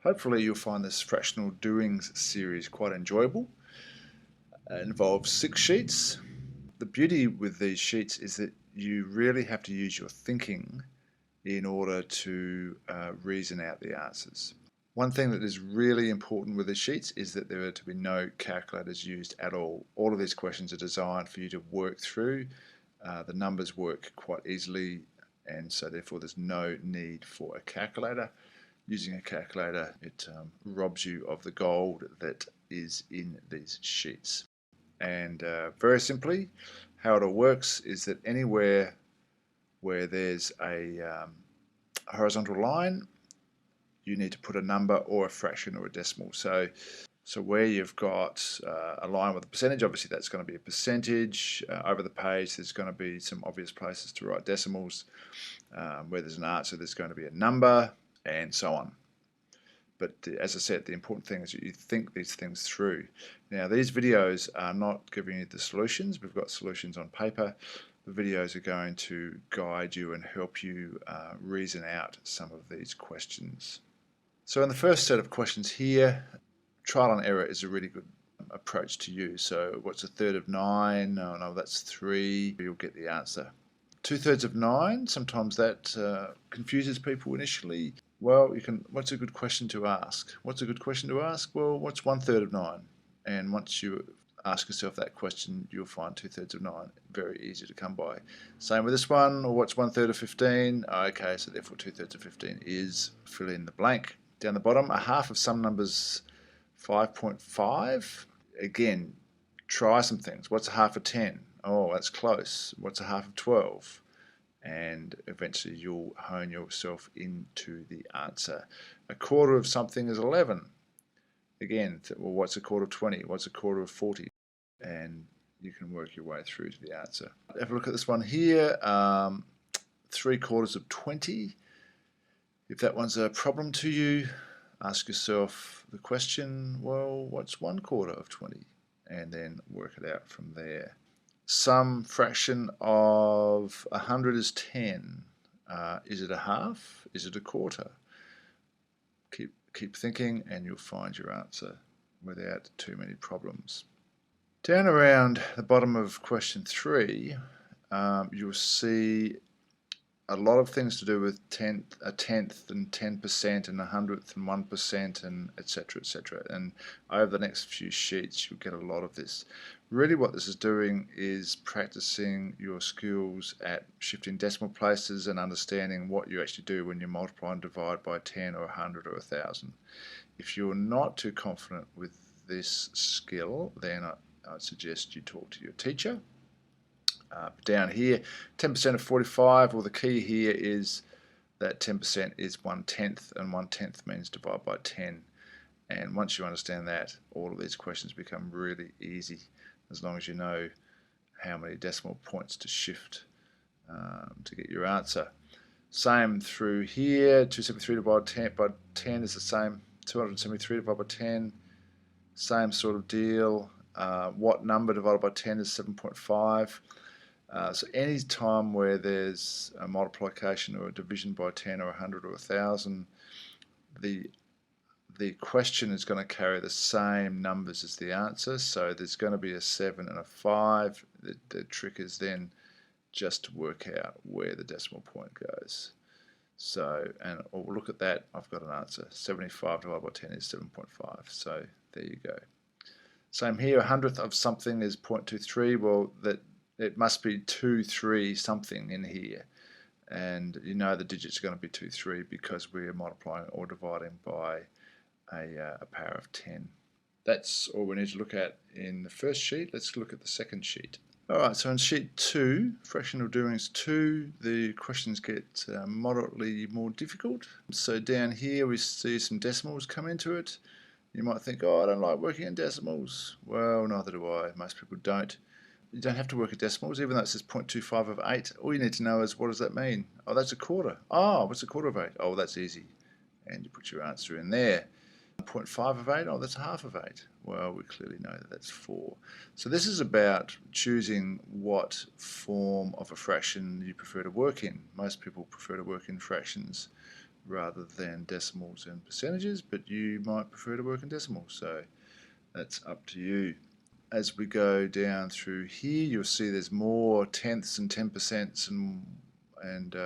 Hopefully you'll find this Fractional Doings series quite enjoyable. It involves 6 sheets. The beauty with these sheets is that you really have to use your thinking in order to reason out the answers. One thing that is really important with the sheets is that there are to be no calculators used at all. All of these questions are designed for you to work through. The numbers work quite easily, and so therefore there's no need for a calculator. Using a calculator, it robs you of the gold that is in these sheets. And very simply, how it all works is that anywhere where there's a horizontal line, you need to put a number or a fraction or a decimal. So where you've got a line with a percentage, obviously that's going to be a percentage. Over the page, there's going to be some obvious places to write decimals. Where there's an answer, there's going to be a number, and so on. But as I said, the important thing is that you think these things through. Now, these videos are not giving you the solutions. We've got solutions on paper. The videos are going to guide you and help you reason out some of these questions. So in the first set of questions here, trial and error is a really good approach to use. So what's a third of 9? Oh no, that's 3. You'll get the answer. 2/3 of 9, sometimes that confuses people initially. Well, what's a good question to ask? What's a good question to ask? Well, what's 1/3 of 9? And once you ask yourself that question, you'll find 2/3 of 9 very easy to come by. Same with this one, or what's 1/3 of 15? Okay, so therefore 2/3 of 15 is fill in the blank. Down the bottom, a half of some numbers 5.5. Again, try some things. What's a half of 10? Oh, that's close. What's a half of 12? And eventually you'll hone yourself into the answer. A quarter of something is 11. Again, well, what's a quarter of 20? What's a quarter of 40? And you can work your way through to the answer. Have a look at this one here. 3/4 of 20. If that one's a problem to you, ask yourself the question, well, what's 1/4 of 20? And then work it out from there. Some fraction of 100 is 10. Is it a half? Is it a quarter? Keep thinking and you'll find your answer without too many problems. Down around the bottom of question 3, you'll see a lot of things to do with a tenth and 10% and 100th and 1% and etc. etc. And over the next few sheets you'll get a lot of this. Really what this is doing is practicing your skills at shifting decimal places and understanding what you actually do when you multiply and divide by 10 or 100 or 1,000. If you're not too confident with this skill, then I'd suggest you talk to your teacher. Down here, 10% of 45, well the key here is that 10% is 1/10, and 1/10 means divide by 10. And once you understand that, all of these questions become really easy, as long as you know how many decimal points to shift to get your answer. Same through here, 273 divided by 10 is the same, 273 divided by 10, same sort of deal. What number divided by 10 is 7.5. So any time where there's a multiplication or a division by 10 or 100 or 1,000, the question is going to carry the same numbers as the answer. So there's going to be a 7 and a 5. The trick is then just to work out where the decimal point goes. So, and we'll look at that. I've got an answer. 75 divided by 10 is 7.5. So there you go. Same here. 100th of something is 0.23. Well, it must be 23 something in here, and you know the digits are going to be 23 because we're multiplying or dividing by a power of 10. That's all we need to look at in the first sheet. Let's look at the second sheet. Alright, so in sheet 2, Fractional Doings 2, the questions get moderately more difficult. So down here we see some decimals come into it. You might think, oh, I don't like working in decimals. Well, neither do I. Most people don't. You don't have to work at decimals, even though it says 0.25 of 8. All you need to know is, what does that mean? Oh, that's a quarter. Oh, what's a quarter of 8? Oh, well, that's easy. And you put your answer in there. 0.5 of 8? Oh, that's half of 8. Well, we clearly know that that's 4. So this is about choosing what form of a fraction you prefer to work in. Most people prefer to work in fractions rather than decimals and percentages, but you might prefer to work in decimals, so that's up to you. As we go down through here, you'll see there's more tenths and 10% and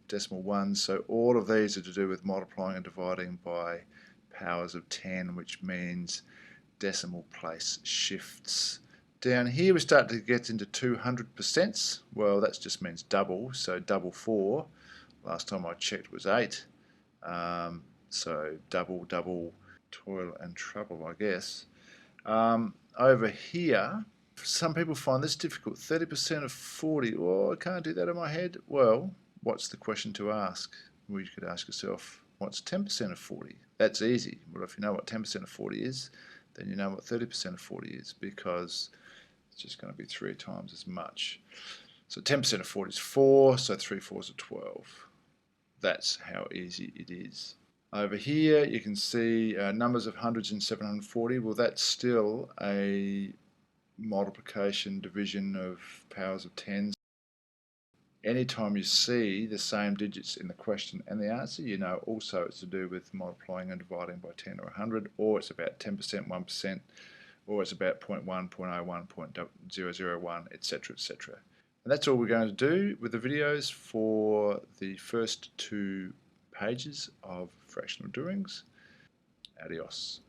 decimal ones, so all of these are to do with multiplying and dividing by powers of 10, which means decimal place shifts. Down here we start to get into 200%. Well, that just means double, so double 4. Last time I checked was 8. So double, double, toil and trouble, I guess. Over here, some people find this difficult. 30% of 40. Oh, I can't do that in my head. Well, what's the question to ask? Well, you could ask yourself, what's 10% of 40? That's easy. Well, if you know what 10% of 40 is, then you know what 30% of 40 is, because it's just going to be 3 times as much. So 10% of 40 is 4, so 3 4s are 12. That's how easy it is. Over here you can see numbers of hundreds and 740. Well, that's still a multiplication division of powers of 10s. Anytime you see the same digits in the question and the answer, you know also it's to do with multiplying and dividing by 10 or 100, or it's about 10%, 1%, or it's about 0.1, 0.01, 0.001, etc., etc. And that's all we're going to do with the videos for the first 2 pages of Fractional Doings. Adios.